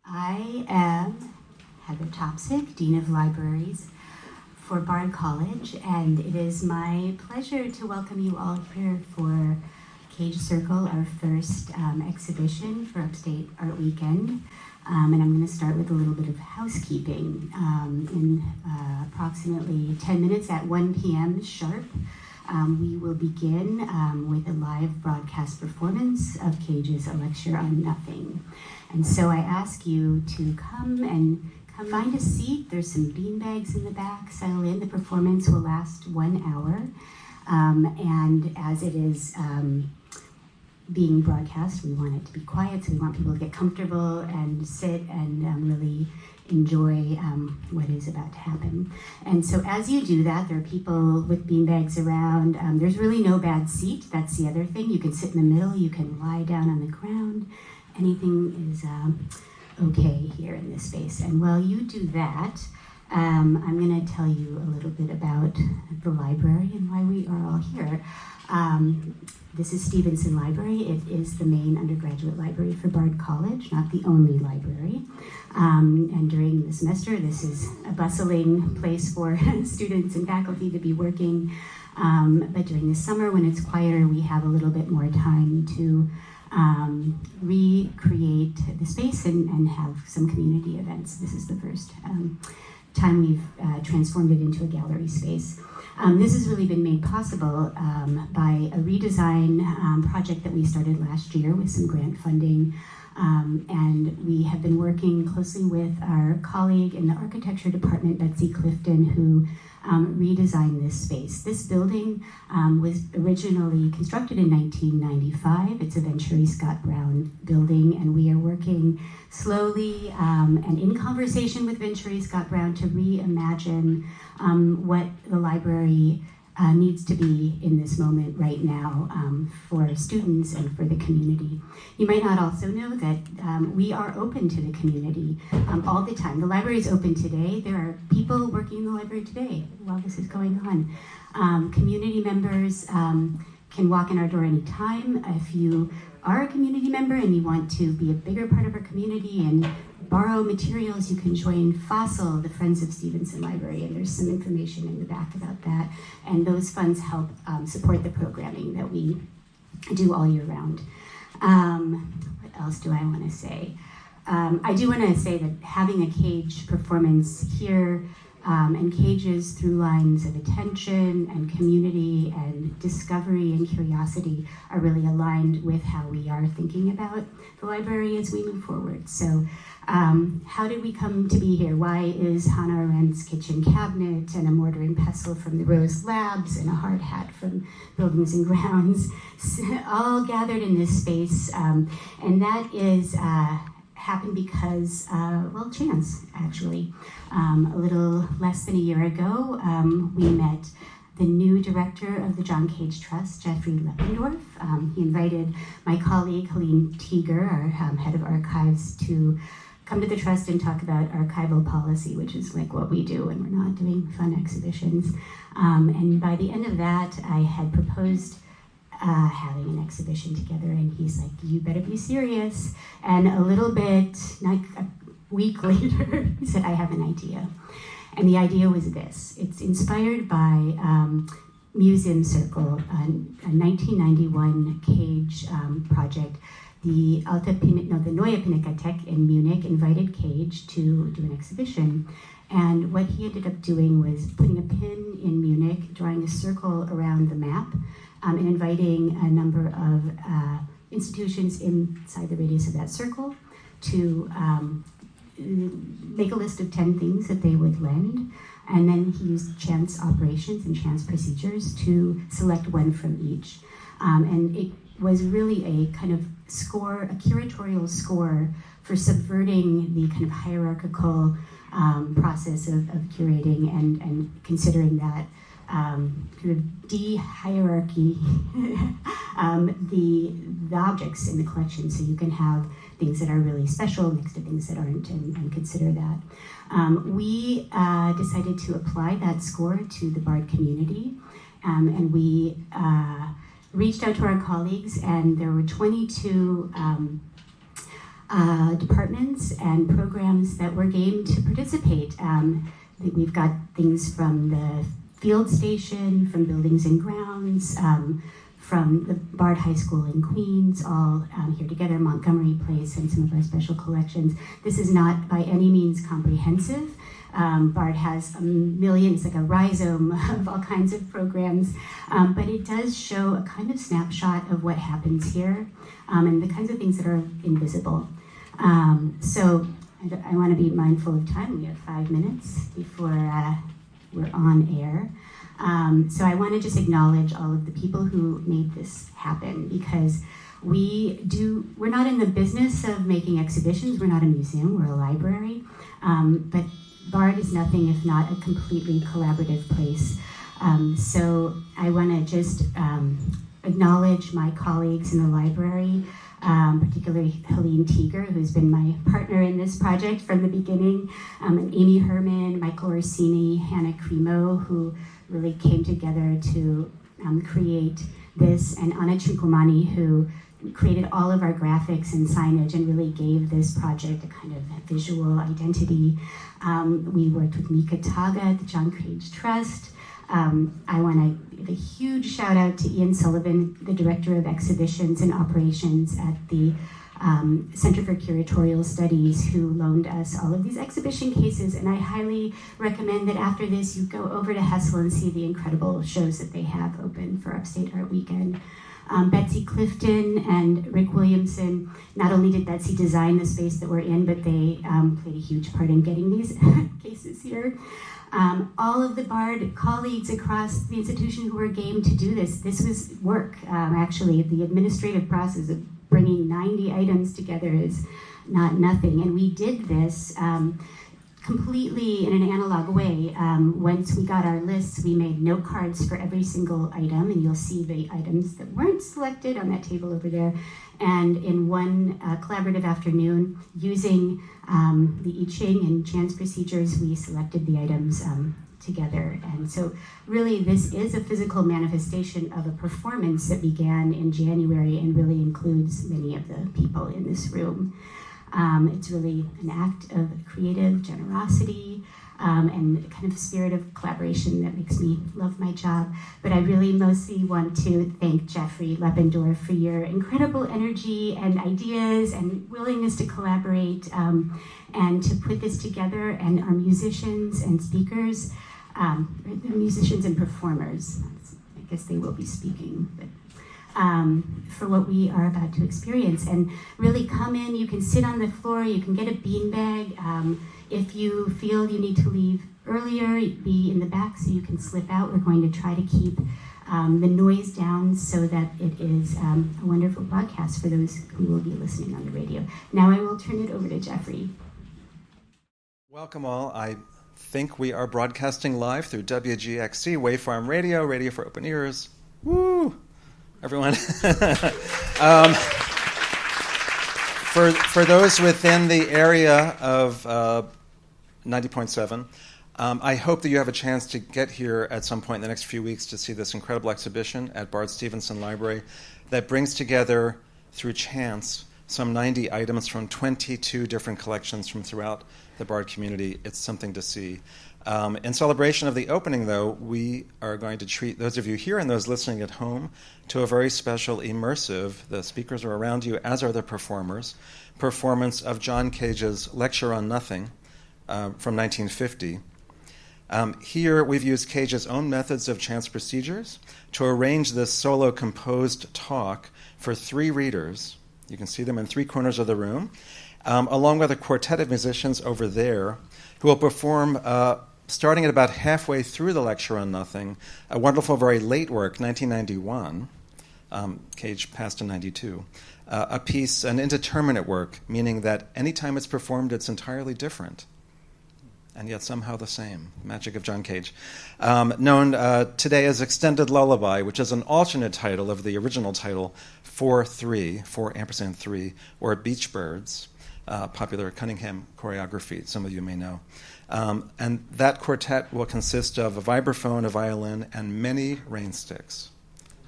I am Heather Topsick, Dean of Libraries for Bard College, and it is my pleasure to welcome you all here for Cagecircle, our first exhibition for Upstate Art Weekend. And I'm going to start with a little bit of housekeeping. In approximately 10 minutes at 1 p.m. sharp, we will begin with a live broadcast performance of Cage's A Lecture on Nothing. And so I ask you to come find a seat. There's some beanbags in the back, settle in. The performance will last 1 hour. And as it is being broadcast, we want it to be quiet, so we want people to get comfortable and sit and really enjoy what is about to happen. And so as you do that, there are people with beanbags around. There's really no bad seat. That's the other thing. You can sit in the middle. You can lie down on the ground. Anything is okay here in this space. And while you do that, I'm going to tell you a little bit about the library and why we are all here. This is Stevenson Library. It is the main undergraduate library for Bard College, not the only library. And during the semester, this is a bustling place for students and faculty to be working. But during the summer, when it's quieter, we have a little bit more time to recreate the space and have some community events. This is the first time we've transformed it into a gallery space. This has really been made possible by a redesign project that we started last year with some grant funding. And we have been working closely with our colleague in the architecture department, Betsy Clifton, who redesigned this space. This building was originally constructed in 1995. It's a Venturi Scott Brown building, and we are working slowly and in conversation with Venturi Scott Brown to reimagine what the library needs to be in this moment right now for students and for the community. You might not also know that we are open to the community all the time. The library is open today. There are people working in the library today while this is going on. Community members can walk in our door anytime. If you are a community member and you want to be a bigger part of our community and borrow materials, you can join Fossil, the Friends of Stevenson Library, and there's some information in the back about that. And those funds help support the programming that we do all year round. What else do I want to say? I do want to say that having a Cage performance here and Cage's through lines of attention and community and discovery and curiosity are really aligned with how we are thinking about the library as we move forward. So how did we come to be here? Why is Hannah Arendt's kitchen cabinet and a mortar and pestle from the Rose Labs and a hard hat from Buildings and Grounds all gathered in this space? And that is happened because, well, chance, actually. A little less than a year ago, we met the new director of the John Cage Trust, Jeffrey Leppendorf. He invited my colleague, Helene Teeger, our head of archives, to come to the Trust and talk about archival policy, which is like what we do when we're not doing fun exhibitions. And by the end of that, I had proposed having an exhibition together, and he's like, you better be serious. And a little bit, like a week later, he said, I have an idea. And the idea was this. It's inspired by Museumcircle, a 1991 Cage project. The Neue Pinakotech in Munich invited Cage to do an exhibition. And what he ended up doing was putting a pin in Munich, drawing a circle around the map, and inviting a number of institutions inside the radius of that circle to make a list of 10 things that they would lend. And then he used chance operations and chance procedures to select one from each. And it was really a kind of score, a curatorial score for subverting the kind of hierarchical process of curating and considering that kind of de-hierarchy the objects in the collection, so you can have things that are really special next to things that aren't, and consider that. We decided to apply that score to the Bard community, and we reached out to our colleagues, and there were 22 departments and programs that were game to participate. We've got things from the field station, from buildings and grounds, from the Bard High School in Queens, all here together, Montgomery Place, and some of our special collections. This is not by any means comprehensive. Bard has it's like a rhizome of all kinds of programs, but it does show a kind of snapshot of what happens here and the kinds of things that are invisible. So I want to be mindful of time. We have 5 minutes before we're on air. So I want to just acknowledge all of the people who made this happen, because we're not in the business of making exhibitions. We're not a museum, we're a library. But Bard is nothing if not a completely collaborative place. So I want to just acknowledge my colleagues in the library, particularly Helene Teeger, who's been my partner in this project from the beginning, and Amy Herman, Michael Orsini, Hannah Cremo, who really came together to create this, and Anna Cinquemani, who created all of our graphics and signage and really gave this project a kind of visual identity. We worked with Mika Taga at the John Cage Trust. I want to give a huge shout out to Ian Sullivan, the Director of Exhibitions and Operations at the Center for Curatorial Studies, who loaned us all of these exhibition cases. And I highly recommend that after this you go over to Hessel and see the incredible shows that they have open for Upstate Art Weekend. Betsy Clifton and Rick Williamson, not only did Betsy design the space that we're in, but they played a huge part in getting these cases here. All of the Bard colleagues across the institution who were game to do this was work. Actually, the administrative process of bringing 90 items together is not nothing. And we did this completely in an analog way. Once we got our lists, we made note cards for every single item, and you'll see the items that weren't selected on that table over there. And in one collaborative afternoon, using the I Ching and chance procedures, we selected the items together. And so really this is a physical manifestation of a performance that began in January and really includes many of the people in this room. It's really an act of creative generosity and kind of spirit of collaboration that makes me love my job. But I really mostly want to thank Jeffrey Leppendorf for your incredible energy and ideas and willingness to collaborate and to put this together, and our musicians and speakers, musicians and performers. I guess they will be speaking, but for what we are about to experience. And really come in, you can sit on the floor, you can get a beanbag. If you feel you need to leave earlier, be in the back so you can slip out. We're going to try to keep the noise down so that it is a wonderful broadcast for those who will be listening on the radio. Now I will turn it over to Jeffrey. Welcome all. I think we are broadcasting live through WGXC, Waveform Radio, Radio for Open Ears. Woo! Everyone. For those within the area of 90.7, I hope that you have a chance to get here at some point in the next few weeks to see this incredible exhibition at Bard Stevenson Library that brings together, through chance, some 90 items from 22 different collections from throughout the Bard community. It's something to see. In celebration of the opening, though, we are going to treat those of you here and those listening at home to a very special, immersive, the speakers are around you, as are the performers, performance of John Cage's Lecture on Nothing from 1950. Here, we've used Cage's own methods of chance procedures to arrange this solo composed talk for 3 readers. You can see them in 3 corners of the room, along with a quartet of musicians over there who will perform starting at about halfway through the Lecture on Nothing, a wonderful, very late work, 1991. Cage passed in 92. A piece, an indeterminate work, meaning that anytime it's performed, it's entirely different, and yet somehow the same. Magic of John Cage. Known today as Extended Lullaby, which is an alternate title of the original title, 4-3, or Beach Birds, popular Cunningham choreography, some of you may know. And that quartet will consist of a vibraphone, a violin, and many rain sticks.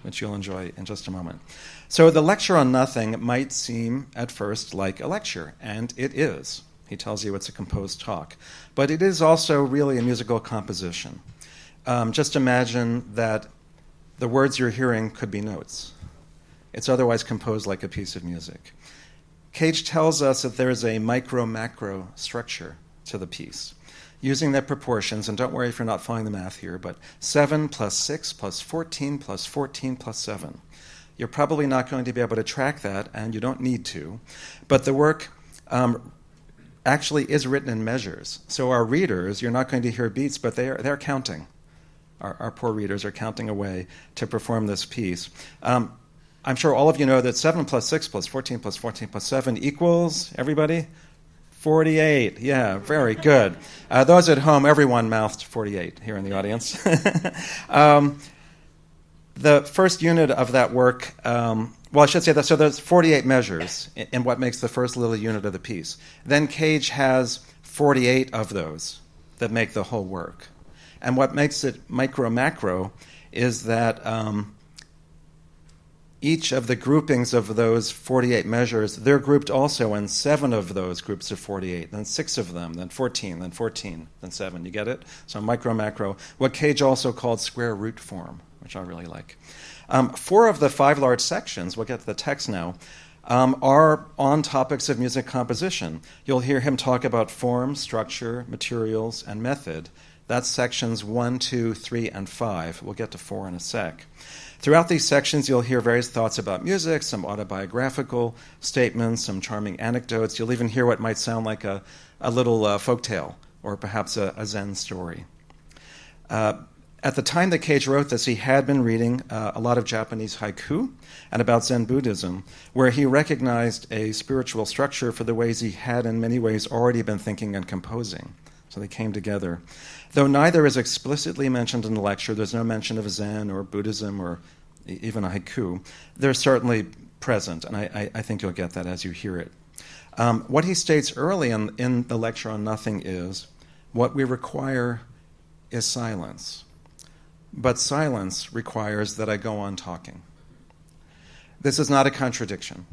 which you'll enjoy in just a moment. So the lecture on nothing might seem at first like a lecture, and it is. He tells you it's a composed talk. But it is also really a musical composition. Just imagine that the words you're hearing could be notes. It's otherwise composed like a piece of music. Cage tells us that there is a micro-macro structure to the piece, using their proportions, and don't worry if you're not following the math here, but 7 plus 6 plus 14 plus 14 plus 7. You're probably not going to be able to track that, and you don't need to, but the work actually is written in measures. So our readers, you're not going to hear beats, but they're counting. Our poor readers are counting away to perform this piece. I'm sure all of you know that 7 plus 6 plus 14 plus 14 plus 7 equals, everybody? 48. Yeah, very good. Those at home, everyone mouthed 48 here in the audience. The first unit of that work, well, I should say that, so there's 48 measures in what makes the first little unit of the piece. Then Cage has 48 of those that make the whole work. And what makes it micro-macro is that each of the groupings of those 48 measures, they're grouped also in 7 of those groups of 48, then 6 of them, then 14, then 14, then 7. You get it? So micro-macro. What Cage also called square root form, which I really like. 4 of the 5 large sections, we'll get to the text now, are on topics of music composition. You'll hear him talk about form, structure, materials, and method. That's sections 1, 2, 3, and 5. We'll get to 4 in a sec. Throughout these sections, you'll hear various thoughts about music, some autobiographical statements, some charming anecdotes. You'll even hear what might sound like a little folktale or perhaps a Zen story. At the time that Cage wrote this, he had been reading a lot of Japanese haiku and about Zen Buddhism, where he recognized a spiritual structure for the ways he had in many ways already been thinking and composing. So they came together. Though neither is explicitly mentioned in the lecture, there's no mention of Zen or Buddhism or even a haiku, they're certainly present, and I think you'll get that as you hear it. What he states early in the lecture on nothing is, what we require is silence. But silence requires that I go on talking. This is not a contradiction,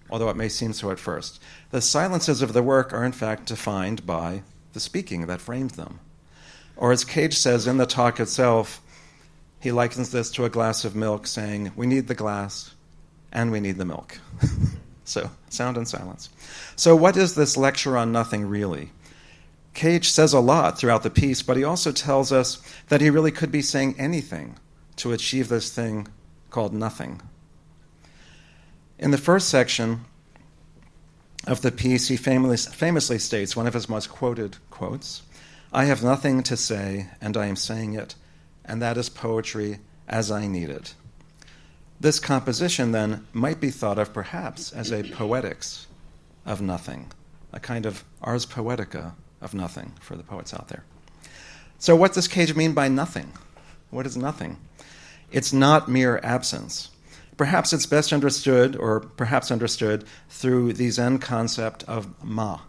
although it may seem so at first. The silences of the work are in fact defined by the speaking that framed them. Or as Cage says in the talk itself, he likens this to a glass of milk, saying, we need the glass and we need the milk. So, sound and silence. So what is this lecture on nothing really? Cage says a lot throughout the piece, but he also tells us that he really could be saying anything to achieve this thing called nothing. In the first section of the piece, he famously states, one of his most quoted quotes, I have nothing to say, and I am saying it, and that is poetry as I need it. This composition, then, might be thought of perhaps as a poetics of nothing, a kind of ars poetica of nothing for the poets out there. So what does Cage mean by nothing? What is nothing? It's not mere absence. Perhaps it's best understood, or perhaps understood, through the Zen concept of ma,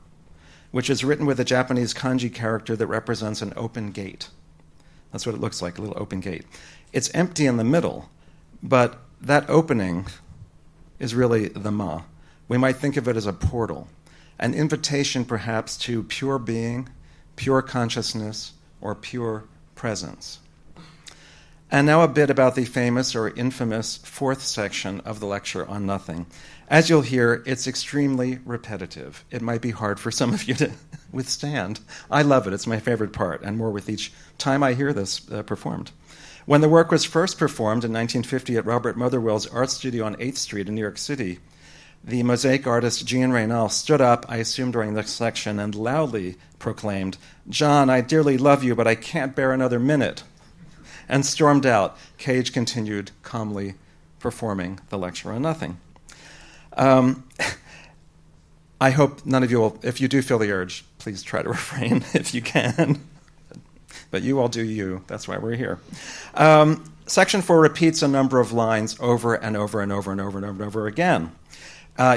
which is written with a Japanese kanji character that represents an open gate. That's what it looks like, a little open gate. It's empty in the middle, but that opening is really the ma. We might think of it as a portal, an invitation perhaps to pure being, pure consciousness, or pure presence. And now a bit about the famous or infamous 4th section of the lecture on nothing. As you'll hear, it's extremely repetitive. It might be hard for some of you to withstand. I love it. It's my favorite part, and more with each time I hear this performed. When the work was first performed in 1950 at Robert Motherwell's art studio on 8th Street in New York City, the mosaic artist Jean Reynal stood up, I assume during this section, and loudly proclaimed, "John, I dearly love you, but I can't bear another minute," and stormed out. Cage continued calmly performing the lecture on nothing. I hope none of you will, if you do feel the urge, please try to refrain if you can. But you all do you. That's why we're here. Section 4 repeats a number of lines over and over and over and over and over and over again.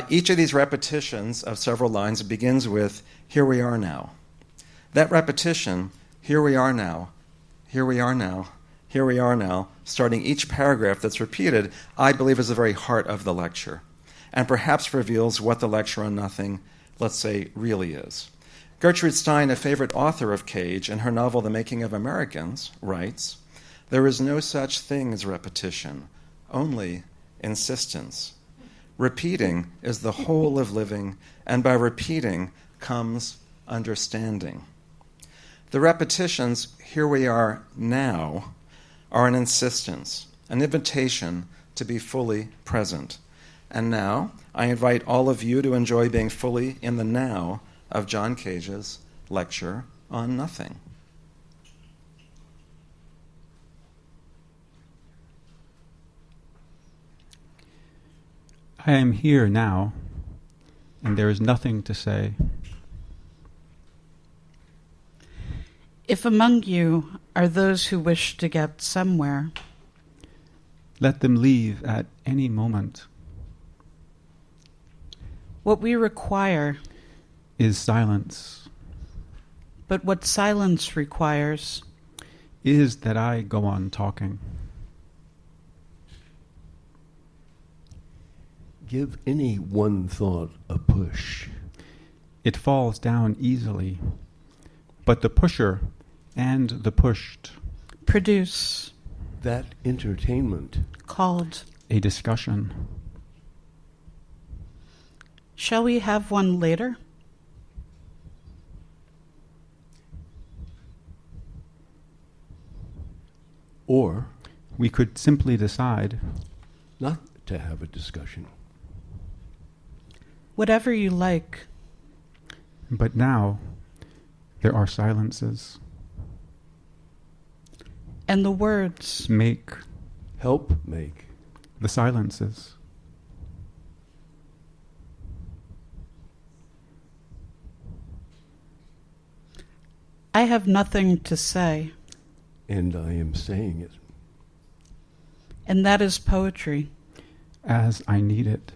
Each of these repetitions of several lines begins with, here we are now. That repetition, here we are now, here we are now, here we are now, starting each paragraph that's repeated, I believe is the very heart of the lecture, and perhaps reveals what the lecture on nothing, let's say, really is. Gertrude Stein, a favorite author of Cage, in her novel The Making of Americans, writes, "There is no such thing as repetition, only insistence. Repeating is the whole of living, and by repeating comes understanding." The repetitions, here we are now, are an insistence, an invitation to be fully present. And now, I invite all of you to enjoy being fully in the now of John Cage's lecture on nothing. I am here now, and there is nothing to say. If among you are those who wish to get somewhere, Let them leave at any moment. what we require, Is silence. but what silence requires, Is that I go on talking. Give any one thought a push. It falls down easily, but the pusher and the pushed, produce, That entertainment. called. a discussion. Shall we have one later? Or We could simply decide, not to have a discussion. Whatever you like. but now there are silences. And the words, Make Help make. the silences. I have nothing to say, And I am saying it. and that is poetry. As I need it.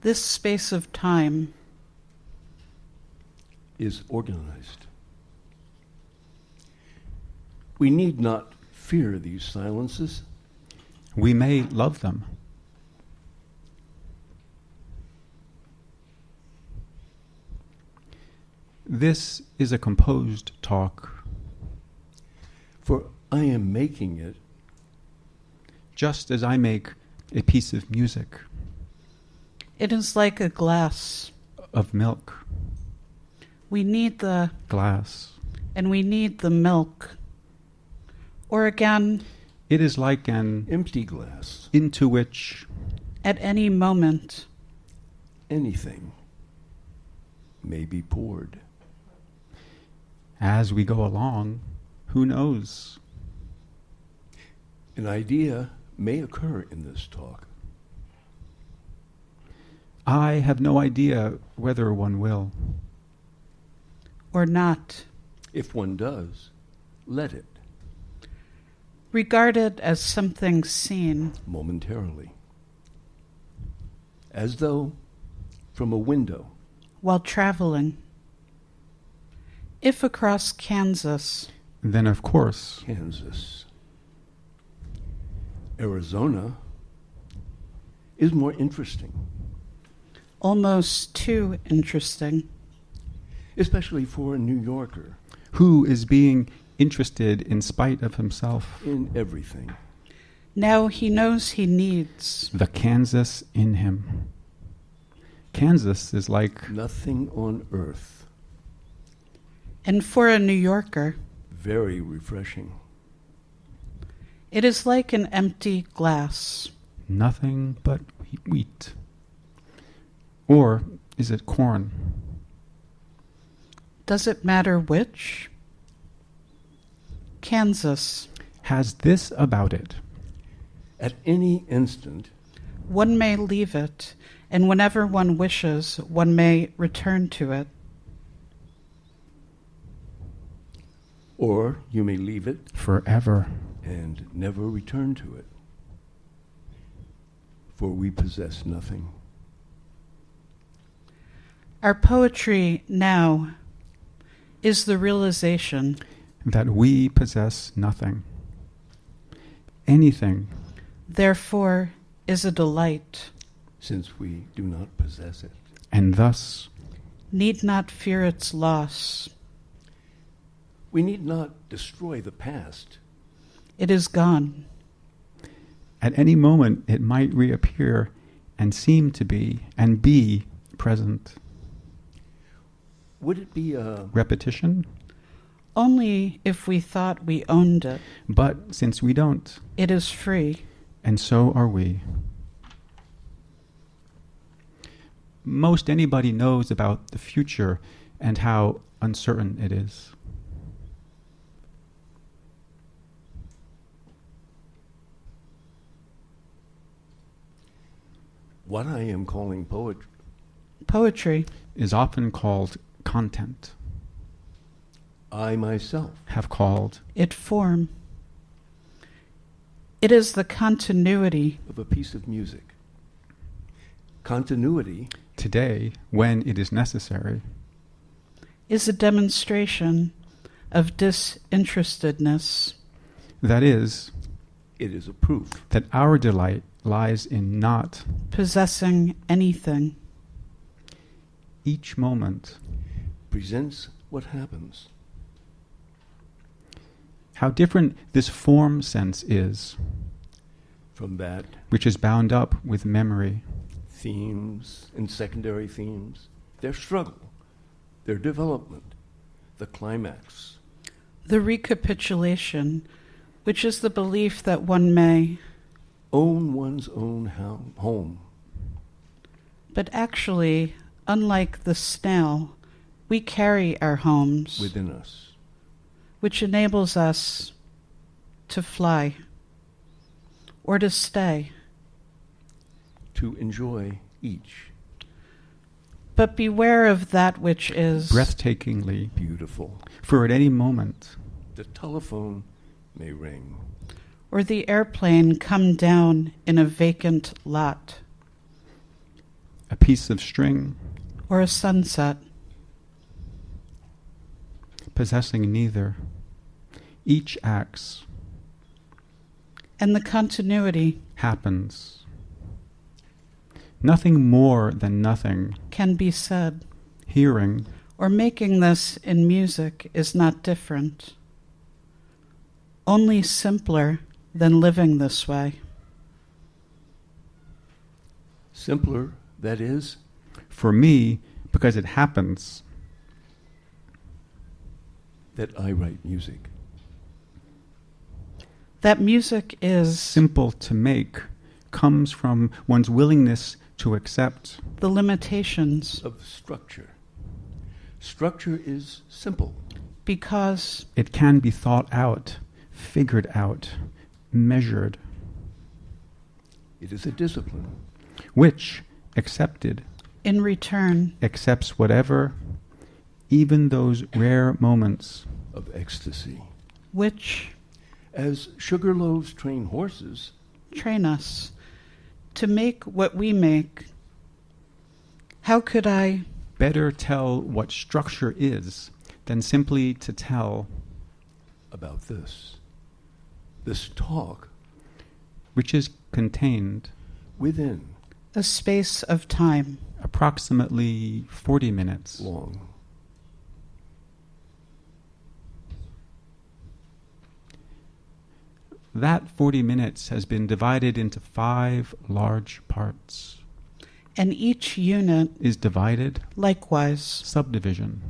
This space of time Is organized. We need not fear these silences. We may love them. This is a composed talk, For I am making it. just as I make a piece of music, It is like a glass. of milk, We need the, glass. and we need the milk. Or again, It is like an Empty glass. into which at any moment, Anything may be poured. as we go along, who knows? An idea may occur in this talk. I have no idea whether one will. or not, If one does, let it regard it as something seen, momentarily. As though from a window. while traveling. If across Kansas, Then, of course, Kansas. Arizona is more interesting, almost too interesting. especially for a New Yorker, who is being interested in spite of himself? in everything. Now he knows he needs. The Kansas in him. Kansas is like Nothing on earth. And for a New Yorker, Very refreshing. it is like an empty glass. nothing but wheat. Or is it corn? Does it matter which? Kansas. Has this about it. At any instant, One may leave it, and whenever one wishes, one may return to it. or you may leave it Forever. and never return to it. For we possess nothing. Our poetry now is the realization that we possess nothing. Anything, therefore is a delight, since we do not possess it. and thus need not fear its loss. We need not destroy the past. It is gone. at any moment it might reappear and seem to be and be present. Would it be a Repetition? Only if we thought we owned it. But since we don't, It is free. and so are we. Most anybody knows about the future and how uncertain it is. what I am calling poetry? Poetry Is often called content, I myself have called it form. It is the continuity of a piece of music. Continuity today, when it is necessary, is a demonstration of disinterestedness. that is, it is a proof. that our delight lies in not Possessing anything. each moment. Presents what happens. How different this form sense is, From that, which is bound up with memory. themes and secondary themes, their struggle, their development, the climax. The recapitulation, which is the belief that one may, Own one's own home. but actually, unlike the snail, we carry our homes, Within us. which enables us to fly or to stay. To enjoy each. But beware of that which is Breathtakingly, Beautiful. for at any moment, The telephone may ring. or the airplane come down in a vacant lot, a piece of string, or a sunset. possessing neither. Each acts, And the continuity happens. Nothing more than nothing. can be said, Hearing, or making this in music is not different, only simpler than living this way. Simpler, that is, for me, because it happens. that I write music. That music is Simple to make comes from one's willingness to accept. the limitations, Of structure. Structure is simple. because It can be thought out, figured out, measured, It is a discipline. which, accepted, in return accepts whatever, even those rare moments, Of ecstasy. which As sugar loaves train horses, train us to make what we make. How could I better tell what structure is than simply to tell, about this. This talk which is contained within a space of time, approximately 40 minutes. long. That 40 minutes has been divided into 5 large parts. and each unit Is divided, likewise subdivision,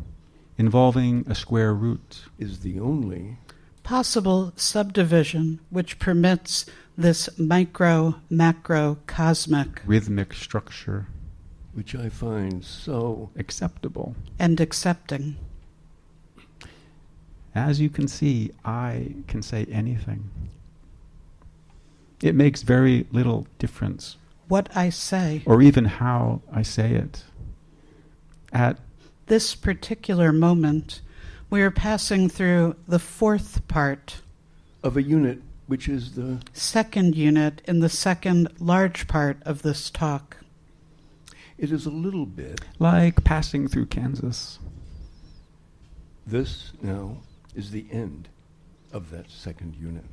involving a square root. Is the only possible subdivision which permits this macro cosmic Rhythmic structure, which I find so acceptable. and accepting. As you can see, I can say anything. It makes very little difference, What I say, or even how I say it. At this particular moment, we are passing through the fourth part, of a unit which is the second unit in the second large part of this talk. it is a little bit like passing through Kansas. This now is the end of that second unit.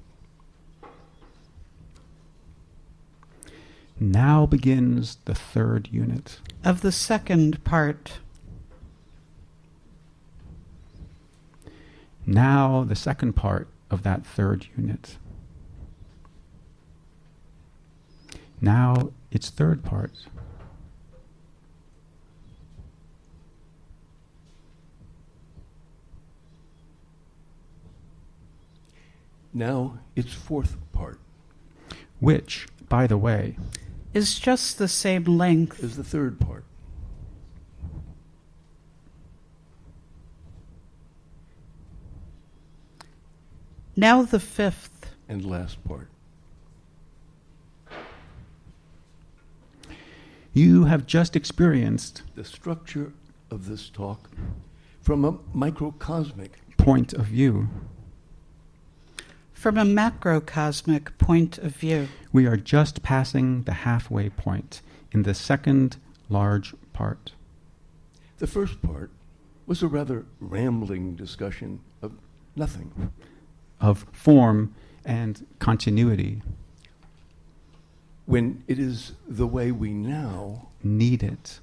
Now begins the third unit. of the second part. Now the second part of that third unit. Now its third part. Now its fourth part. Which, by the way, Is just the same length Is the third part. now the fifth, And last part. you have just experienced The structure of this talk from a microcosmic point of view. from a macrocosmic point of view. We are just passing the halfway point in the second large part. The first part was a rather rambling discussion of nothing. Of form and continuity. When it is the way we now Need it.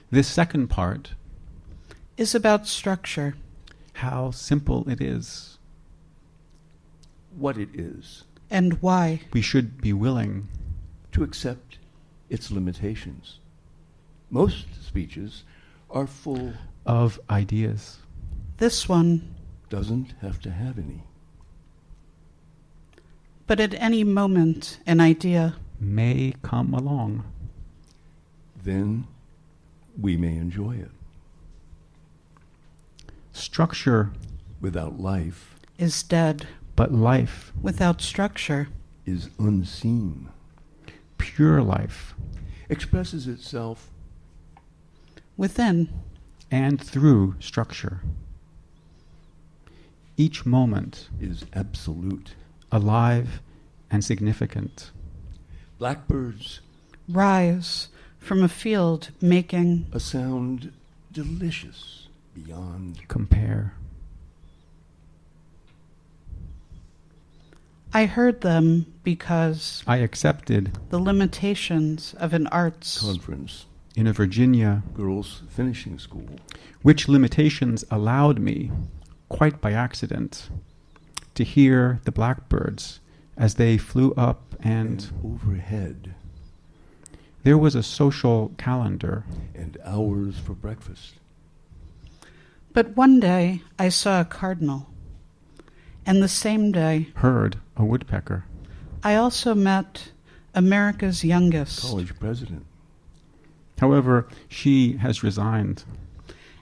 This second part, Is about structure, how simple it is. what it is, and why. We should be willing. to accept its limitations. Most speeches are full, Of ideas. This one, doesn't have to have any. but at any moment an idea. May come along. Then we may enjoy it. Structure, Without life Is dead but life. without structure. is unseen, Pure life. expresses itself Within, And through structure. Each moment is absolute. alive and significant. Blackbirds, rise from a field making a sound delicious beyond. Compare. I heard them because I accepted the limitations of an arts Conference, in a Virginia girls' finishing school, which limitations allowed me, quite by accident, to hear the blackbirds as they flew up, and overhead, there was a social calendar. and hours for breakfast. But one day I saw a cardinal, and the same day Heard a woodpecker. I also met America's youngest, College president, However, she has resigned.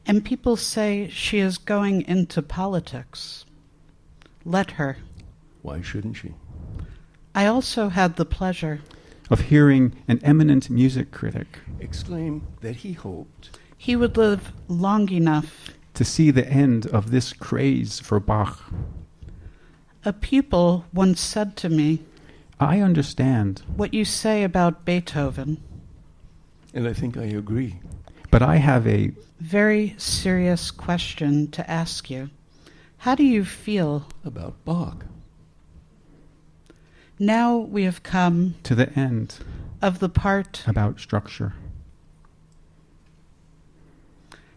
and people say she is going into politics. Let her. why shouldn't she? I also had the pleasure Of hearing an eminent music critic Exclaim that he hoped he would live long enough. to see the end of this craze for Bach. A pupil once said to me, I understand, "What you say about Beethoven, and I think I agree. but I have a very serious question to ask you. How do you feel?" About Bach. Now we have come to the end of the part. about structure.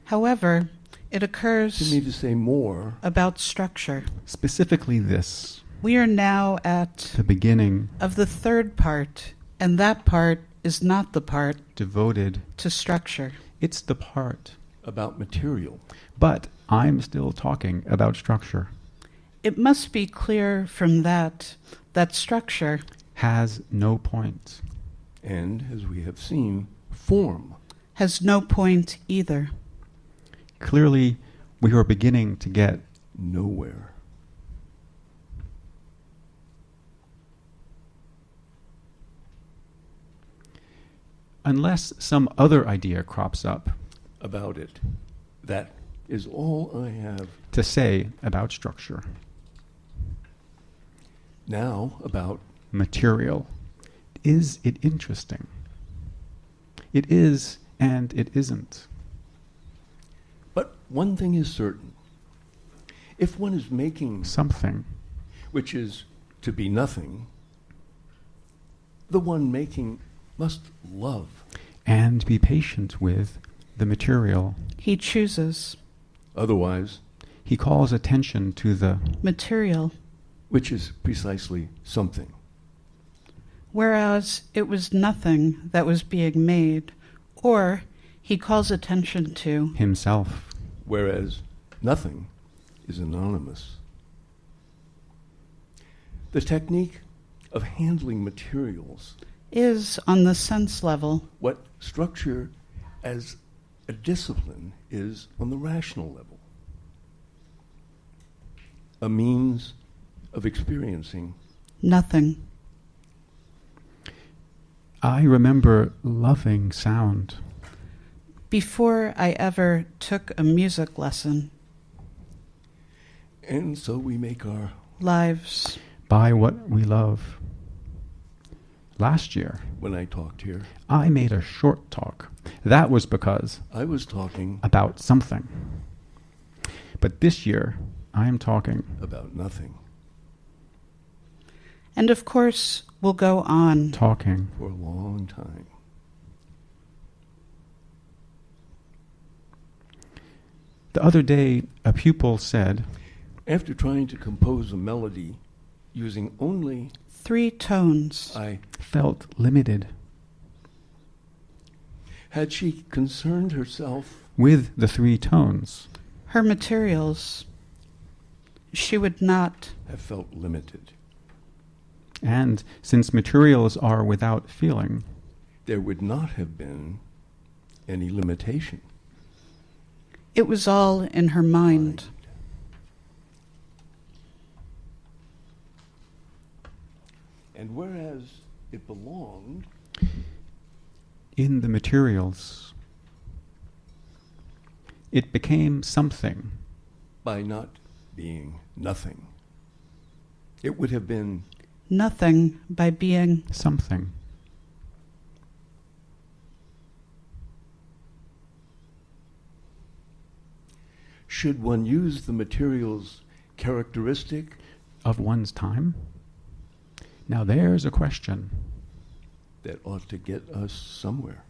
However, it To occurs me to say more about structure. Specifically this, We are now at the beginning, of the third part, and that part is not the part devoted. to structure. It's the part. about material. But I'm still talking about structure. It must be clear from that structure Has no point. And, as we have seen, form. has no point either. Clearly, we are beginning to get Nowhere. unless some other idea crops up About it. That is all I have. to say about structure. Now about Material. Is it interesting? It is and it isn't. But one thing is certain. If one is making something, which is to be nothing, the one making must love. and be patient with the material. He chooses Otherwise, He calls attention to the material, which is precisely something. whereas it was nothing that was being made, or he calls attention to himself. Whereas nothing is anonymous. The technique of handling materials, is on the sense level, what structure as a discipline is on the rational level. A means of experiencing. nothing. I remember loving sound. Before I ever took a music lesson, And so we make our lives, By what we love. Last year, when I talked here, I made a short talk. That was because I was talking about something. But this year, I am talking about nothing and of course will go on. talking. for a long time. The other day, a pupil said, After trying to compose a melody using only 3 tones. I, felt limited had she concerned herself with the 3 tones. Her materials, she would not. have felt limited. And since materials are without feeling, There would not have been any limitation. It was all in her mind. And whereas it belonged, in the materials, it became something. by not being nothing, it would have been Nothing by being. Something. should one use the materials characteristic Of one's time? Now there's a question. that ought to get us somewhere.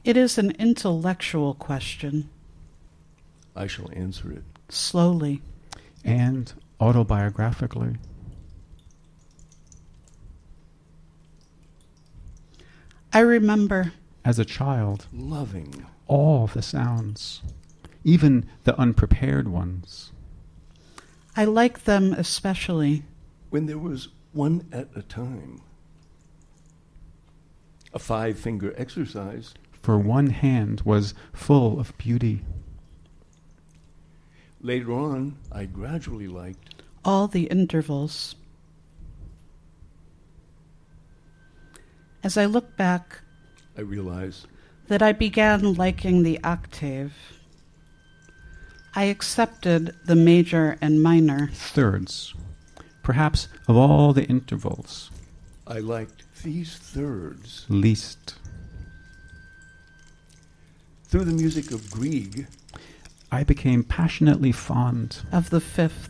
It is an intellectual question, I shall answer it. slowly. And autobiographically. I remember As a child, Loving all the sounds, even the unprepared ones. I like them especially. when there was one at a time. A 5-finger exercise For one hand was full of beauty. later on I gradually liked. All the intervals. As I look back, I realize that I began liking the octave. I accepted the major and minor. Thirds. Perhaps of all the intervals, I liked these thirds. least. Through the music of Grieg, I became passionately fond Of the fifth.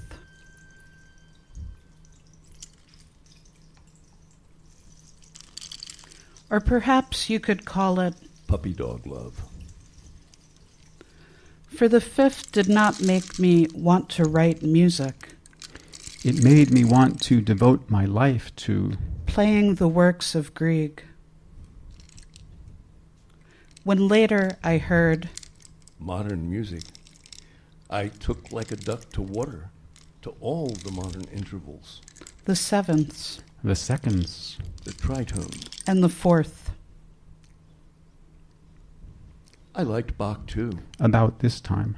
Or perhaps you could call it, puppy dog love. for the fifth did not make me want to write music, It made me want to devote my life to playing the works of Grieg. When later I heard, Modern music, I took like a duck to water to all the modern intervals, the sevenths the seconds. the tritones. and the fourth. I liked Bach too, About this time,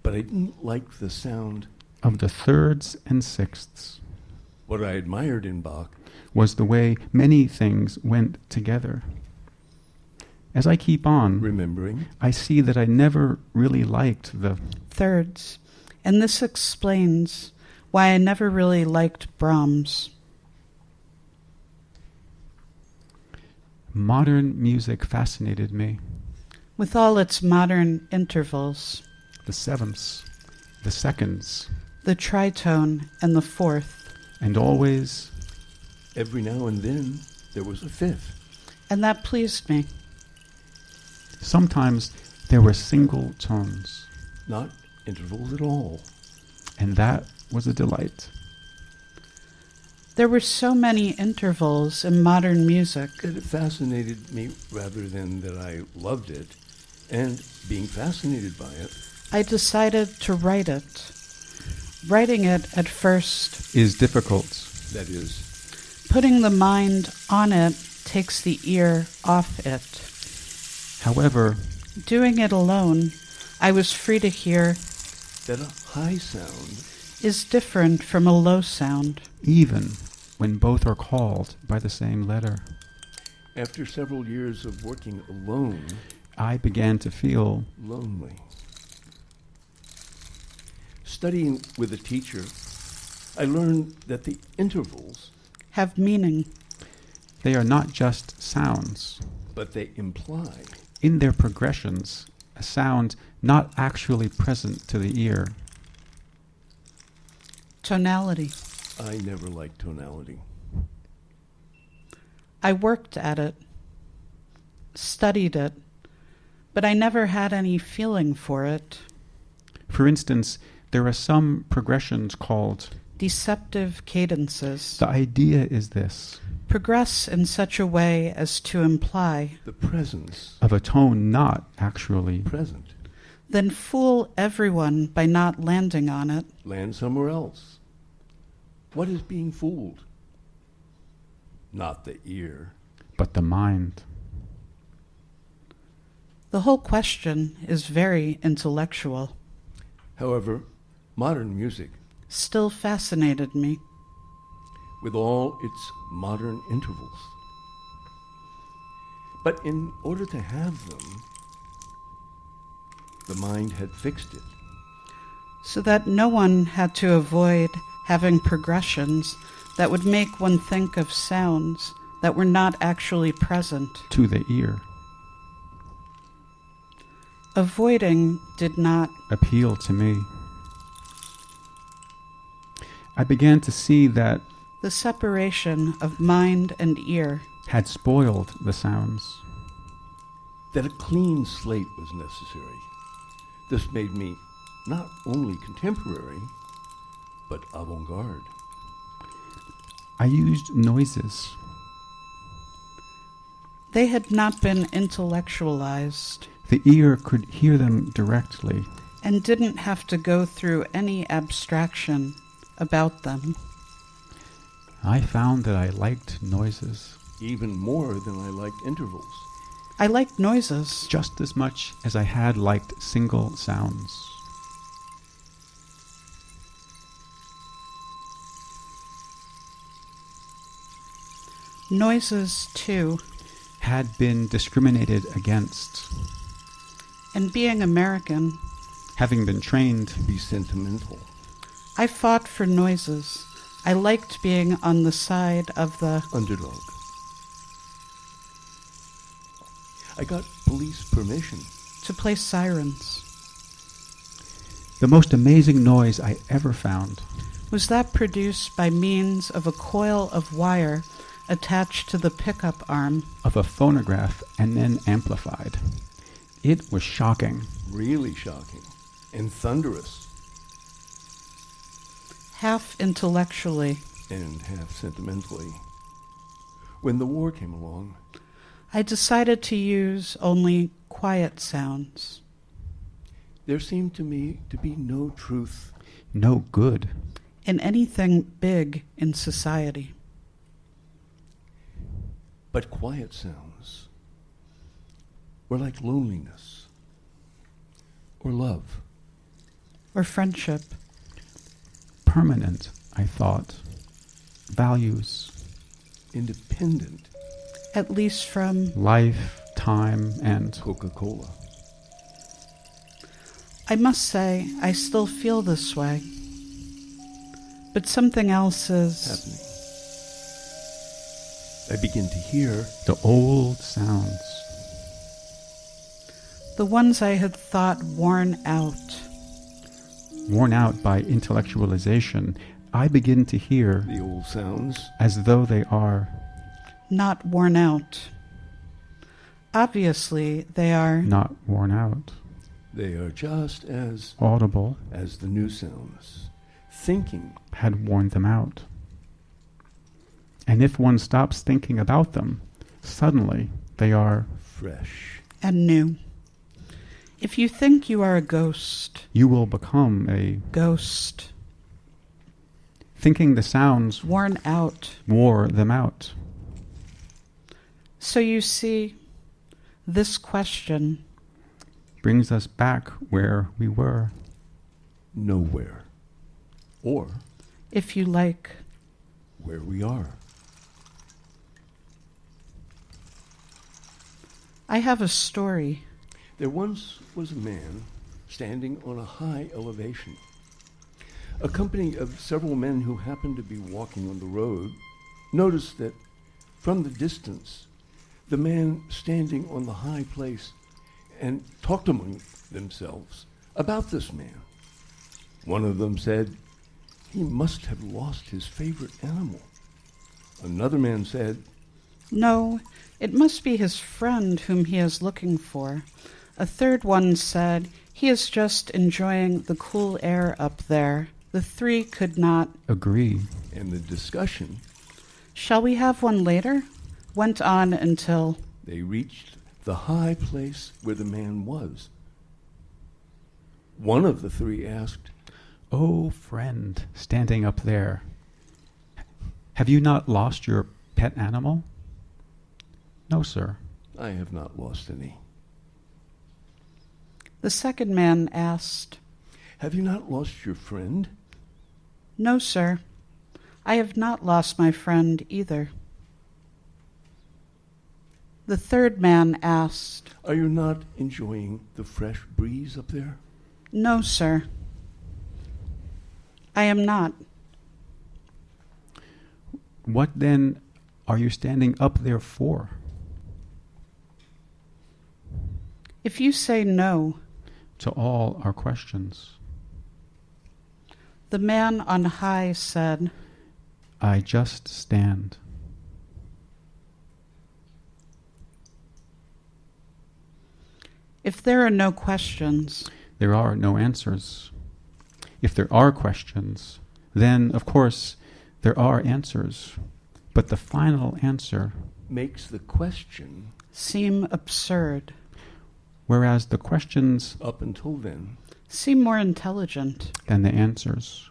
but I didn't like the sound. of the thirds and sixths, What I admired in Bach was the way many things went together. As I keep on, remembering I see that I never really liked the Thirds. And this explains why I never really liked Brahms. modern music fascinated me. With all its modern intervals, the sevenths, the seconds, the tritone, and the fourth. and always, Every now and then, there was a fifth. And that pleased me. sometimes there were single tones, Not intervals at all. and that was a delight. There were so many intervals in modern music. That it fascinated me rather than that I loved it. And being fascinated by it, I decided to write it. Writing it at first, Is difficult. that is, putting the mind on it takes the ear off it. However, Doing it alone, I was free to hear that a high sound is different from a low sound. even when both are called by the same letter, after several years of working alone, I began to feel lonely. Studying with a teacher, I learned that the intervals, Have meaning. they are not just sounds. but they imply In their progressions, a sound not actually present to the ear. Tonality. I never liked tonality. I worked at it, studied it, but I never had any feeling for it. For instance, there are some progressions called, Deceptive cadences. the idea is this, Progress in such a way as to imply, The presence, of a tone not actually. present, then fool everyone by not landing on it. land somewhere else. What is being fooled? Not the ear. But the mind. The whole question is very intellectual. However, modern music, Still fascinated me. with all its modern intervals. But in order to have them, the mind had fixed it. So that no one had to avoid having progressions that would make one think of sounds that were not actually present. To the ear. Avoiding did not. Appeal to me. I began to see that The separation of mind and ear. had spoiled the sounds. That a clean slate was necessary. This made me not only contemporary, but avant-garde. I used noises. They had not been intellectualized The ear could hear them directly. and didn't have to go through any abstraction about them. I found that I liked noises Even more than I liked intervals. I liked noises. just as much as I had liked single sounds. Noises, too. Had been discriminated against, And being American, having been trained. Be sentimental. I fought for noises. I liked being on the side of the... Underdog. I got police permission. to play sirens. The most amazing noise I ever found Was that produced by means of a coil of wire attached to the pickup arm? of a phonograph and then amplified. It was shocking. Really shocking. And thunderous. Half intellectually, And half sentimentally. When the war came along, I decided to use only quiet sounds. there seemed to me to be no truth. No good. In anything big in society. But quiet sounds were like loneliness or love. Or friendship. Permanent, I thought. Values. Independent. At least from... Life, time, and Coca-Cola. I must say, I still feel this way. But something else is... Happening. I begin to hear the old sounds. The ones I had thought worn out. worn out by intellectualization, I begin to hear The old sounds. as though they are not worn out. Obviously, they are not worn out, They are just as audible, the new sounds. Thinking. had worn them out. And if one stops thinking about them, suddenly they are, Fresh. and new. If you think you are a ghost, you will become a, ghost, thinking the sounds worn out. wore them out. So you see, this question Brings us back where we were. Nowhere. Or if you like, where we are. I have a story. There once was a man standing on a high elevation. A company of several men who happened to be walking on the road noticed that from the distance, the man standing on the high place and talked among themselves about this man. One of them said, "He must have lost his favorite animal." Another man said, No, it must be his friend whom he is looking for. A third one said, he is just enjoying the cool air up there. The three could not Agree. and the discussion, Shall we have one later? Went on until they reached the high place where the man was. One of the three asked, Oh, friend, standing up there, have you not lost your pet animal? No, sir. "I have not lost any." the second man asked, "Have you not lost your friend?" No, sir, I have not lost my friend either. The third man asked, "Are you not enjoying the fresh breeze up there?" No, sir, I am not. What then are you standing up there for? If you say no, To all our questions. the man on high said, I just stand. If there are no questions, There are no answers. If there are questions, then, of course, there are answers. But the final answer, Makes the question, seem absurd, whereas the questions up until then, seem more intelligent. than the answers.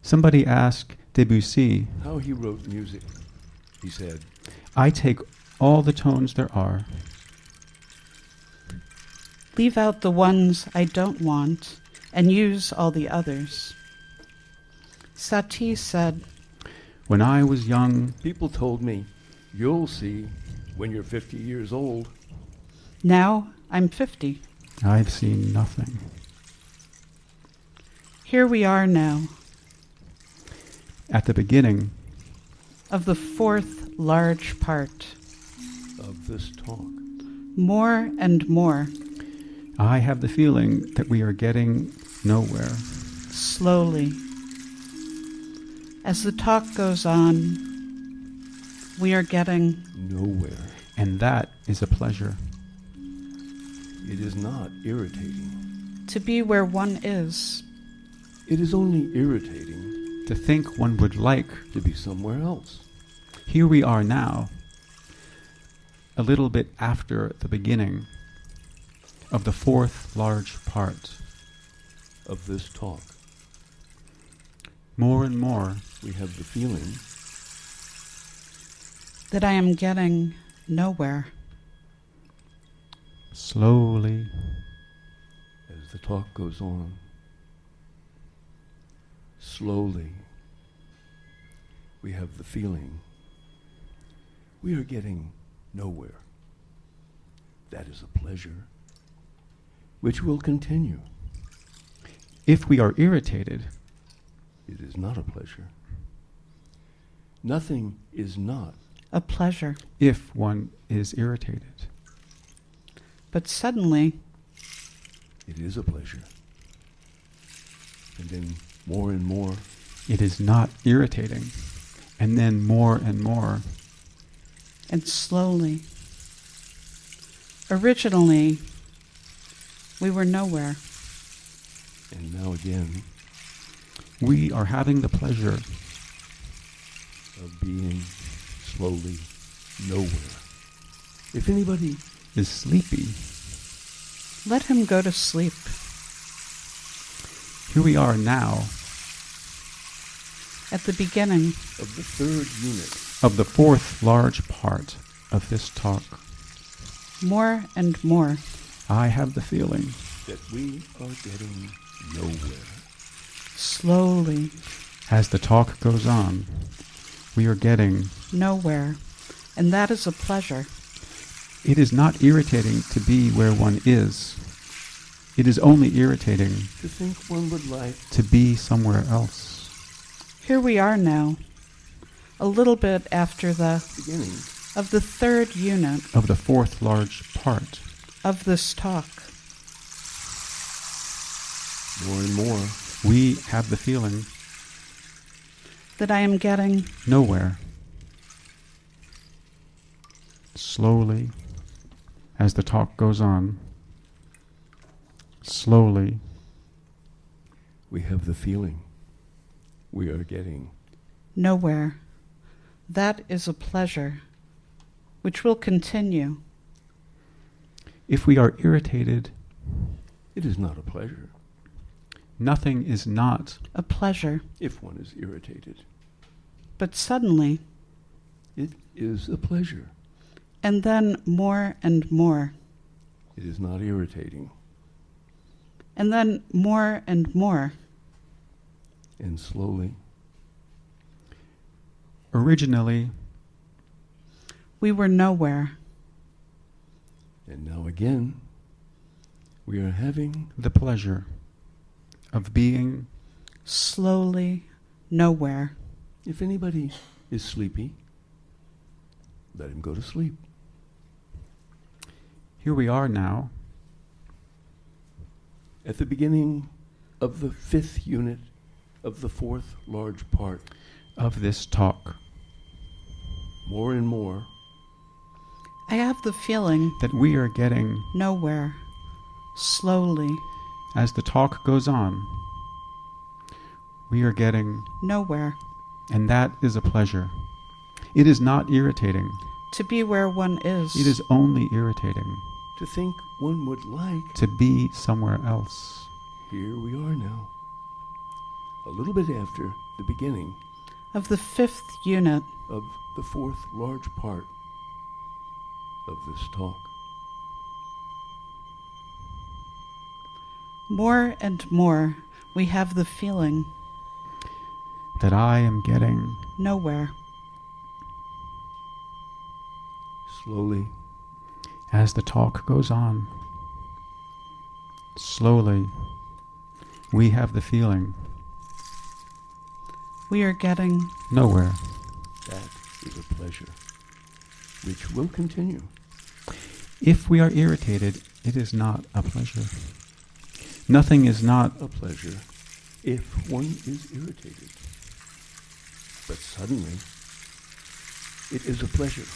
Somebody asked Debussy, how he wrote music. He said, I take all the tones there are, Leave out the ones I don't want and use all the others. Satie said, when I was young, "People told me, you'll see when you're 50 years old." Now I'm 50. I've seen nothing. Here we are now, At the beginning, of the fourth large part. Of this talk. More and more, I have the feeling that we are getting nowhere. slowly. As the talk goes on, we are getting Nowhere. And that is a pleasure. It is not irritating. to be where one is. It is only irritating To think one would like, to be somewhere else. here we are now, a little bit after the beginning of the fourth large part. Of this talk, More and more, we have the feeling That I am getting nowhere. slowly, as the talk goes on. Slowly, we have the feeling we are getting nowhere. That is a pleasure which will continue. if we are irritated, It is not a pleasure. Nothing is not. A pleasure. if one is irritated. But suddenly, It is a pleasure. And then more and more. It is not irritating. And then more and more. And slowly. Originally, we were nowhere. And now again. We are having the pleasure of being slowly nowhere. If anybody is sleepy. Let him go to sleep. Here we are now. At the beginning of the third unit. Of the fourth large part of this talk. More and more. I have the feeling that we are getting nowhere. Slowly. As the talk goes on, we are getting nowhere. And that is a pleasure. It is not irritating to be where one is. It is only irritating to think one would like to be somewhere else. Here we are now, a little bit after the beginning of the third unit of the fourth large part of this talk. More and more, we have the feeling that I am getting nowhere. Slowly, as the talk goes on, slowly, we have the feeling we are getting nowhere. That is a pleasure, which will continue. If we are irritated, it is not a pleasure. Nothing is not a pleasure. If one is irritated. But suddenly, it is a pleasure. And then more and more. It is not irritating. And then more and more. And slowly. Originally, we were nowhere. And now again, we are having the pleasure of being slowly nowhere. If anybody is sleepy, let him go to sleep. Here we are now, at the beginning of the fifth unit of the fourth large part of this talk. More and more, I have the feeling that we are getting nowhere, slowly. As the talk goes on, we are getting nowhere. And that is a pleasure. It is not irritating to be where one is. It is only irritating to think one would like to be somewhere else. Here we are now, a little bit after the beginning of the fifth unit of the fourth large part of this talk. More and more, we have the feeling that I am getting nowhere. Slowly, as the talk goes on, slowly, we have the feeling we are getting nowhere. That is a pleasure, which will continue. If we are irritated, it is not a pleasure. Nothing is not a pleasure if one is irritated. But suddenly, it is a pleasure.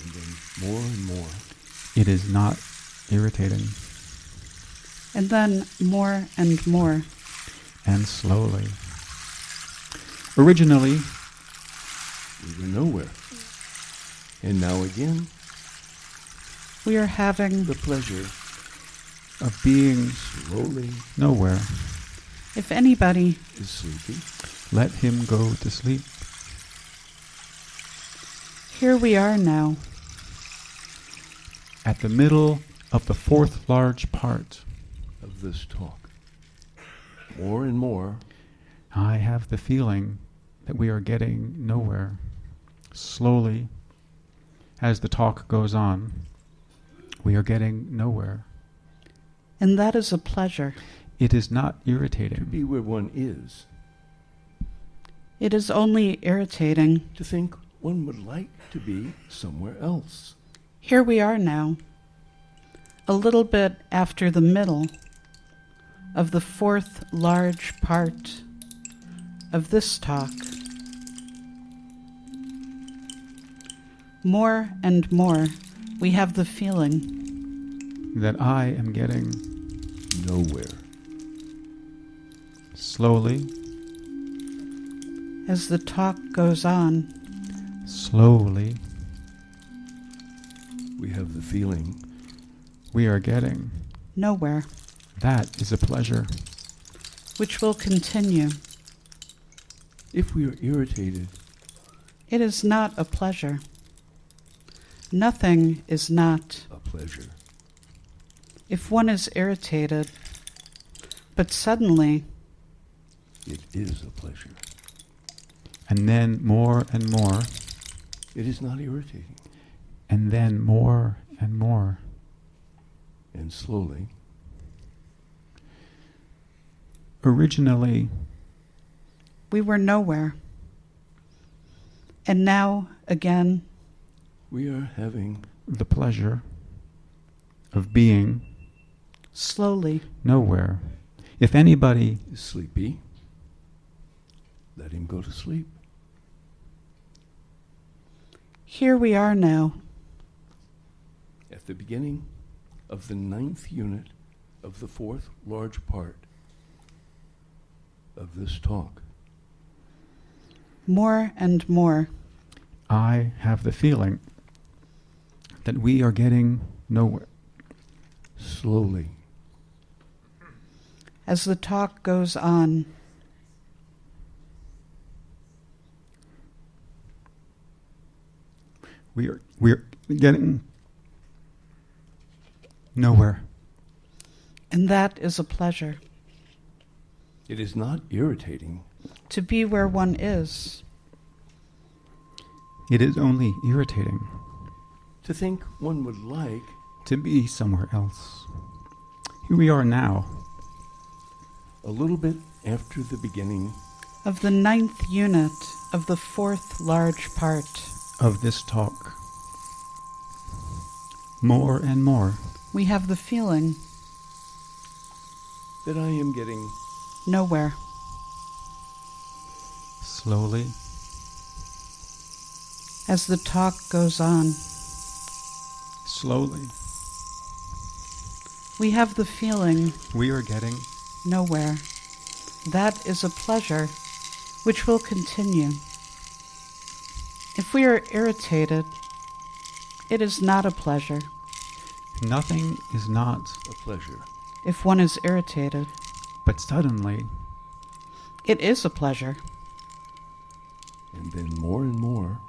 And then more and more. It is not irritating. And then more and more. And slowly. Originally, we were nowhere. And now again, we are having the pleasure of being slowly nowhere. If anybody is sleepy, let him go to sleep. Here we are now, at the middle of the fourth large part of this talk. More and more, I have the feeling that we are getting nowhere. Slowly, as the talk goes on, we are getting nowhere. And that is a pleasure. It is not irritating to be where one is. It is only irritating to think one would like to be somewhere else. Here we are now, a little bit after the middle of the fourth large part of this talk. More and more, we have the feeling that I am getting nowhere. slowly, as the talk goes on. slowly, We have the feeling we are getting. Nowhere, That is a pleasure. which will continue. if we are irritated, It is not a pleasure. Nothing is not. a pleasure. If one is irritated, but suddenly It is a pleasure. And then more and more, It is not irritating. and then more and more. And slowly, Originally, we were nowhere. And now, again, we are having the pleasure of being slowly, nowhere. If anybody sleepy. Let him go to sleep. here we are now, At the beginning of the 9th unit of the 4th large part of this talk. more and more. I have the feeling that we are getting nowhere. Slowly, As the talk goes on, We're getting nowhere. and that is a pleasure. it is not irritating. To be where one is, It is only irritating To think one would like to be somewhere else. Here we are now, a little bit after the beginning of the 9th unit of the 4th large part. of this talk. More and more, We have the feeling that I am getting nowhere. slowly, As the talk goes on, slowly, we have the feeling we are getting nowhere. That is a pleasure which will continue. If we are irritated, it is not a pleasure. nothing is not, a pleasure. If one is irritated, but suddenly, it is a pleasure. And then more and more,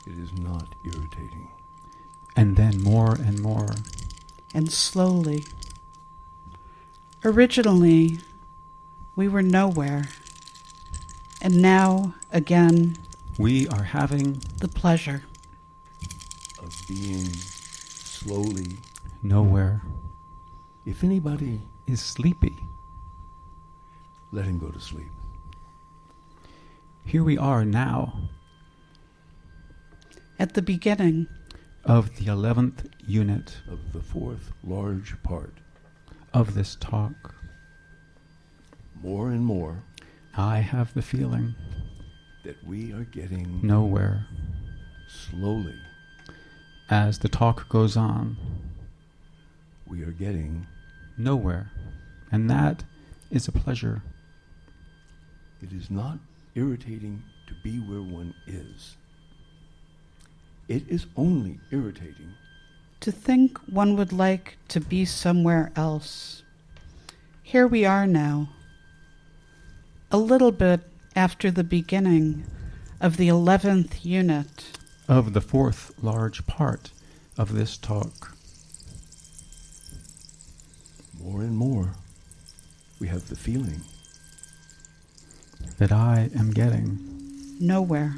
it is not irritating. and then more and more. And slowly. Originally, we were nowhere. And now, again, We are having the pleasure. Of being slowly. nowhere. If anybody, Is sleepy. let him go to sleep. Here we are now, At the beginning, of the 11th unit Of the 4th large part. of this talk. More and more, I have the feeling that we are getting nowhere. slowly. As the talk goes on, We are getting nowhere. And that is a pleasure. it is not irritating to be where one is. It is only irritating to think one would like to be somewhere else. Here we are now, a little bit after the beginning of the 11th unit. Of the 4th large part of this talk. more and more. We have the feeling That I am getting Nowhere.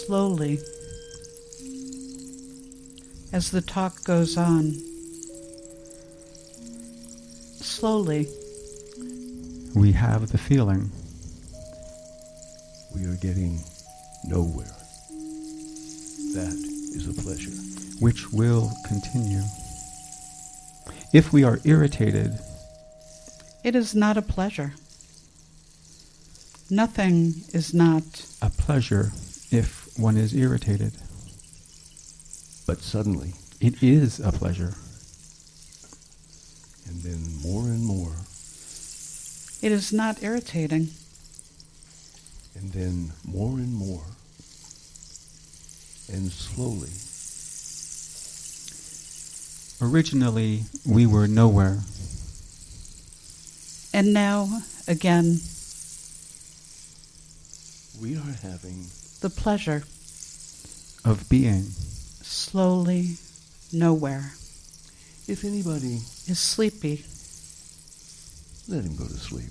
Slowly, as the talk goes on. Slowly, we have the feeling we are getting nowhere. That is a pleasure. which will continue. If we are irritated, It is not a pleasure. Nothing is not. a pleasure if one is irritated. But suddenly, It is a pleasure. and then more and more, It is not irritating. and then more and more, and slowly, Originally, we were nowhere. And now, again, we are having the pleasure, Of being. slowly, nowhere, if anybody, is sleepy. let him go to sleep.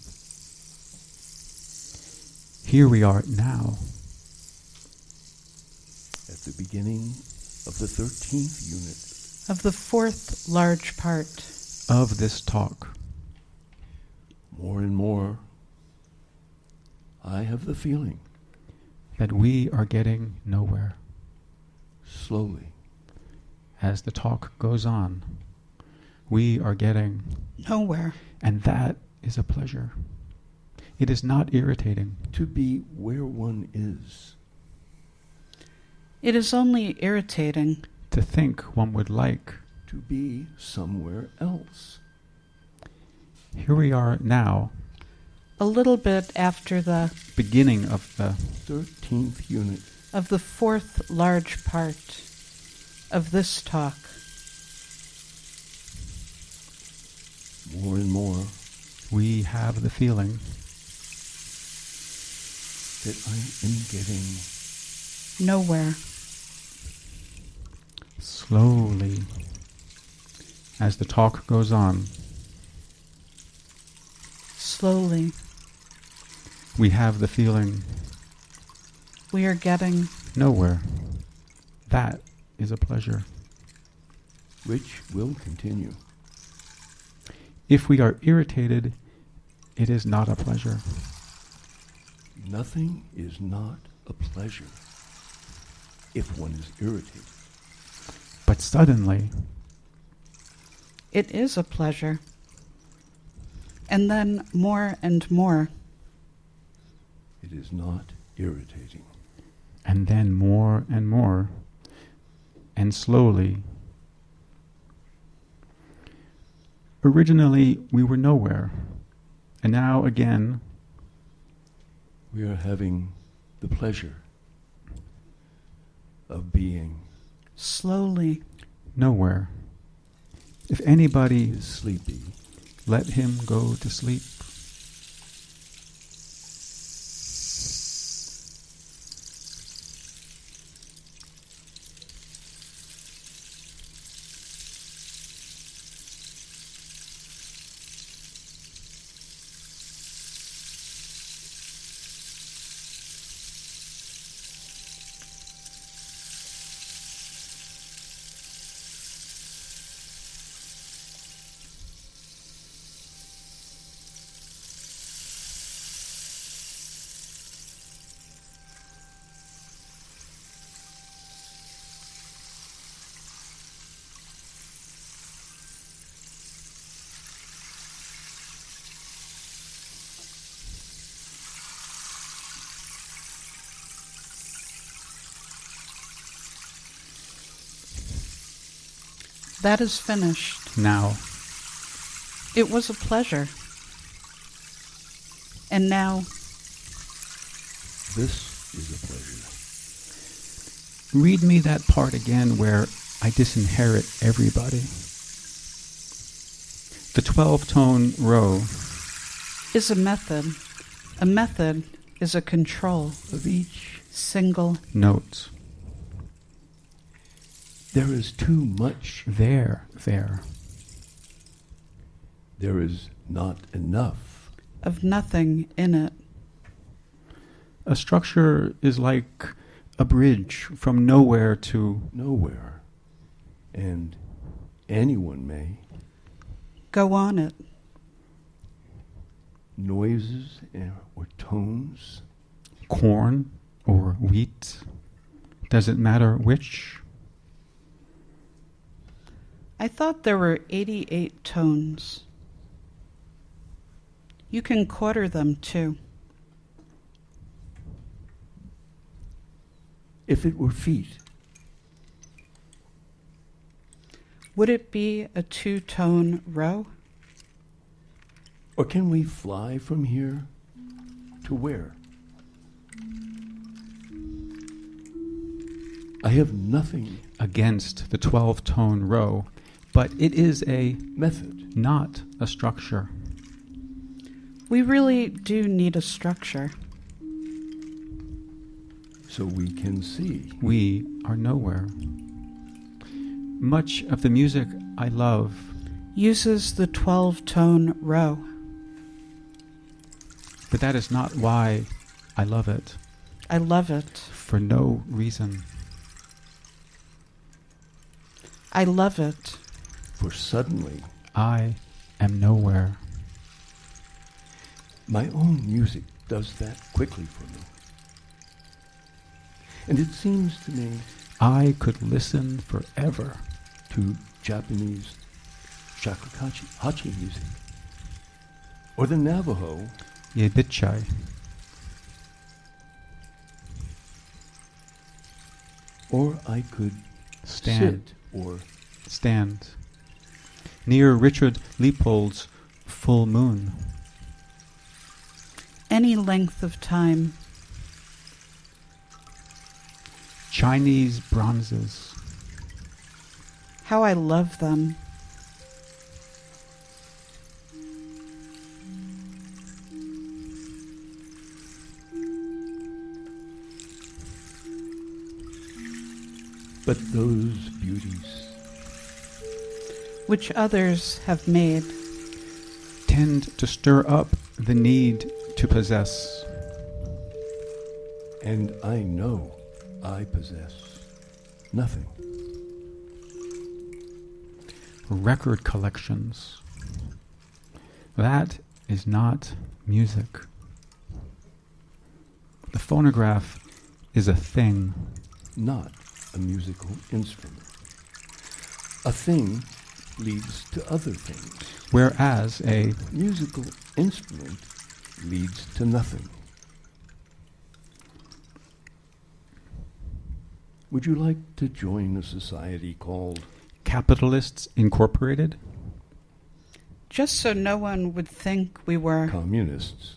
Here we are now. At the beginning of the 13th unit, Of the fourth large part, Of this talk. more and more, I have the feeling, That we are getting nowhere. slowly, As the talk goes on, we are getting, nowhere. and that is a pleasure. It is not irritating. to be where one is. It is only irritating. To think one would like. To be somewhere else. Here we are now, A little bit after the beginning of the 13th unit, of the fourth large part of this talk. more and more, we have the feeling that I am getting Nowhere. slowly as the talk goes on. Slowly, We have the feeling we are getting nowhere. That is a pleasure. which will continue. If we are irritated, it is not a pleasure. Nothing is not a pleasure if one is irritated. But suddenly, it is a pleasure. And then more and more. It is not irritating. and then more and more, and slowly. Originally, we were nowhere, and now again, We are having the pleasure of being Slowly, nowhere. If anybody, is sleepy. let him go to sleep. that is finished. Now, It was a pleasure. And now, This is a pleasure. read me that part again where I disinherit everybody. The 12-tone row. is a method. A method is a control. Of each, Single. Notes. there is too much. There. There is not enough. Of nothing in it. A structure is like a bridge from nowhere to Nowhere. And anyone may. Go on it. Noises or tones. corn or wheat. Does it matter which? I thought there were 88 tones. You can quarter them too. If it were feet, Would it be a two-tone row? or can we fly from here to where? I have nothing Against the 12-tone row, but it is a method. not a structure. We really do need a structure. So we can see. We are nowhere. Much of the music I love Uses the 12-tone row. but that is not why I love it. I love it. For no reason. I love it. For suddenly, I am nowhere. my own music does that quickly for me. And it seems to me I could listen forever. to Japanese shakuhachi hachi music, or the Navajo, Yebichai. or I could Stand. sit, or Stand. Near Richard Leopold's full moon. Any length of time. Chinese bronzes. How I love them. but those beauties Which others have made. Tend to stir up the need to possess. and I know I possess nothing. Record collections. That is not music. The phonograph is a thing. Not a musical instrument. A thing leads to other things. Whereas a Musical instrument leads to nothing. Would you like to join a society called Capitalists Incorporated? Just so no one would think we were communists?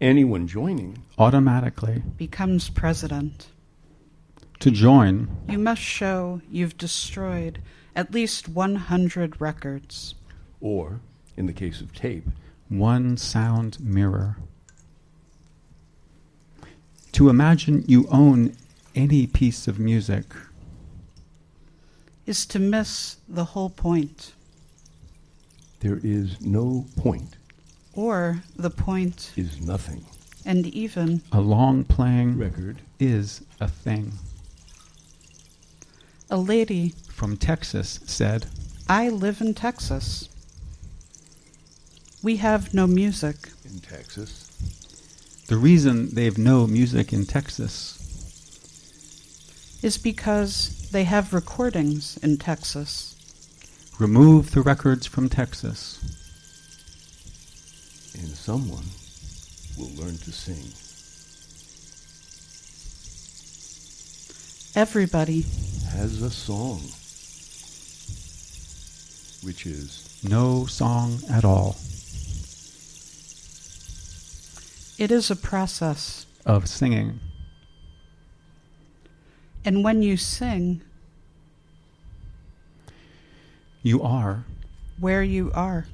Anyone joining Automatically. becomes president. To join, You must show you've destroyed at least 100 records. or, in the case of tape, one sound mirror. To imagine you own any piece of music. Is to miss the whole point. there is no point, Or the point, is nothing. and even A long playing Record is a thing. a lady. From Texas said, I live in Texas. We have no music. in Texas. the reason they've no music in Texas Is because they have recordings in Texas. remove the records from Texas. And someone will learn to sing. Everybody. Has a song, which is No song at all It is a process. of singing. And when you sing, You are. where you are.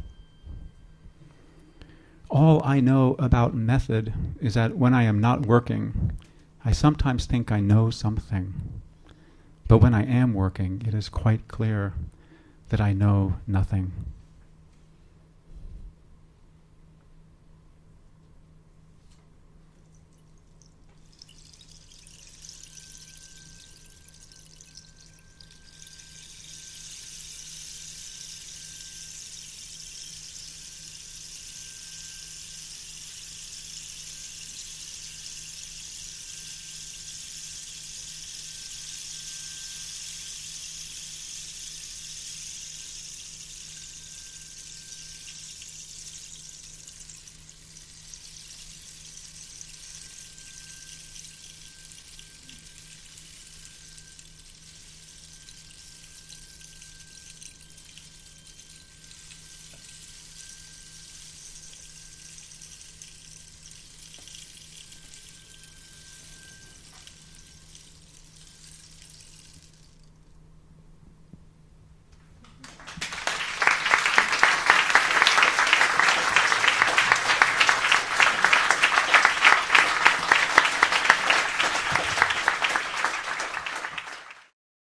All I know about method is that when I am not working, I sometimes think I know something. But when I am working, it is quite clear that I know nothing.